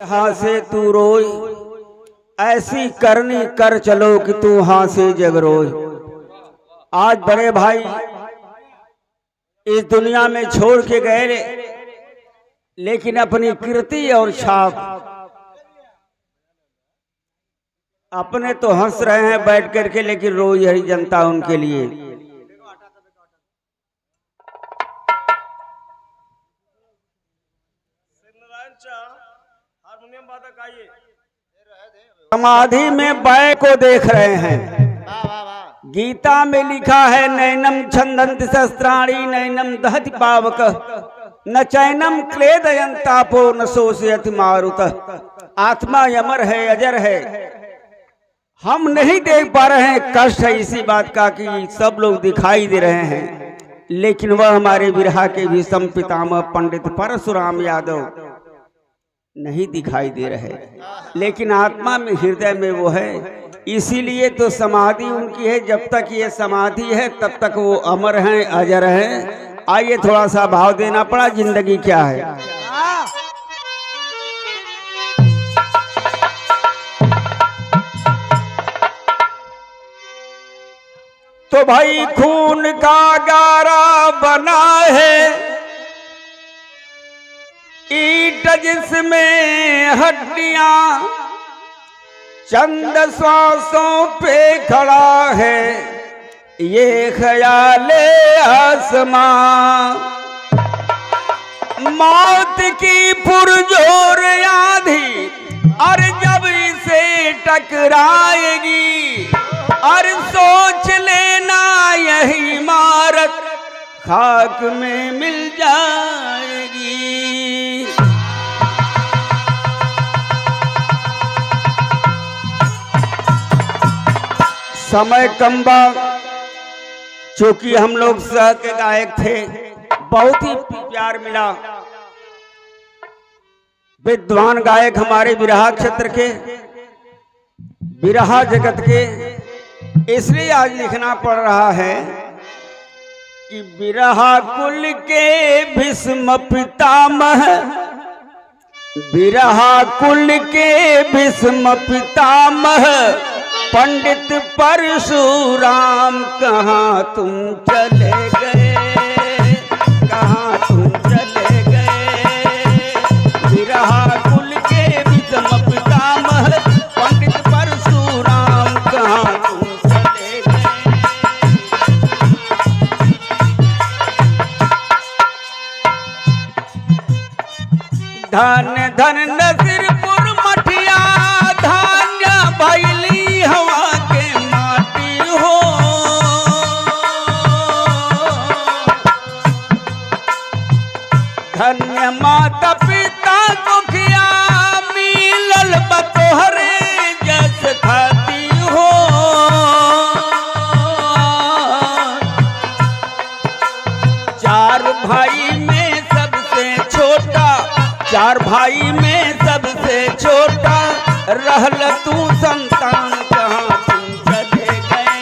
हाँ से तू रोए, ऐसी करनी कर चलो कि तू हाँ से जग रोए। आज बड़े भाई इस दुनिया में छोड़ के गए, लेकिन अपनी कीर्ति और छाप अपने तो हंस रहे हैं बैठ करके, लेकिन रो यही जनता उनके लिए। समाधि में बै को देख रहे हैं। गीता में लिखा है नैनम छंदंत शस्त्राणी नैनम दहति पावक न चैनम क्लेदयंतापो न शोषयति मारुत। आत्मा अमर है, अजर है। हम नहीं देख पा रहे हैं, कष्ट है इसी बात का कि सब लोग दिखाई दे रहे हैं, लेकिन वह हमारे बिरहा के भीष्म पितामह पंडित परशुराम यादव नहीं दिखाई दे रहे, लेकिन आत्मा में हृदय में वो है। इसीलिए तो समाधि उनकी है। जब तक ये समाधि है तब तक वो अमर हैं, अजर हैं। आइए थोड़ा सा भाव देना पड़ा, जिंदगी क्या है। तो भाई खून का गारा बना है, ईंट जिसमें हड्डियां चंद श्वासों पे खड़ा है, ये ख्याले आसमां। मौत की पुरजोर आंधी और जब इसे टकराएगी, और सोच लेना यही इमारत खाक में मिल जाएगी। समय कम्बा, चूंकि हम लोग सह के गायक थे, बहुत ही प्यार मिला। विद्वान गायक हमारे बिरहा क्षेत्र के, बिरहा जगत के, इसलिए आज लिखना पड़ रहा है कि बिरहा कुल के भीष्म पितामह, बिरहा कुल के भीष्म पितामह पंडित परशुराम कहाँ तुम चले गए, कहाँ तुम चले गए। बिरहा कुल के भीष्म पितामह पंडित परशुराम कहाँ तुम चले गए। धन धन नसीरपुर मठिया धान्य भैली हवा के माटी हो। धन्य माता पिता दुखिया मिलल बतोहरे जस खाती हो। चार भाई में सबसे छोटा, चार भाई में सबसे छोटा रहल तू संतान, कहाँ तुम चले गए,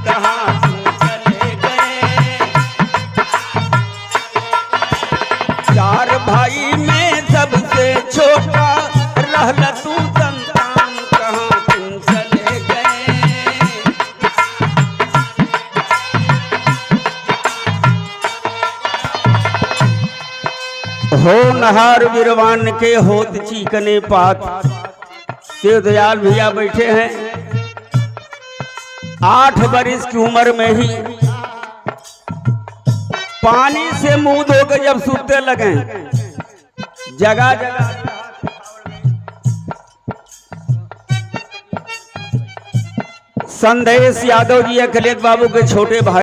कहाँ तुम चले गए। चार भाई में सबसे छोटा रहल तू संतान, कहाँ तुम चले गए। हो नहार बिरवान के होत चीकने पात। शिव दयाल भैया बैठे हैं, 8 बरिस की उम्र में ही पानी से मुंह धो के जब सूखते लगे, जगह जगह संदेश यादव जी अखिलेश बाबू के छोटे भाई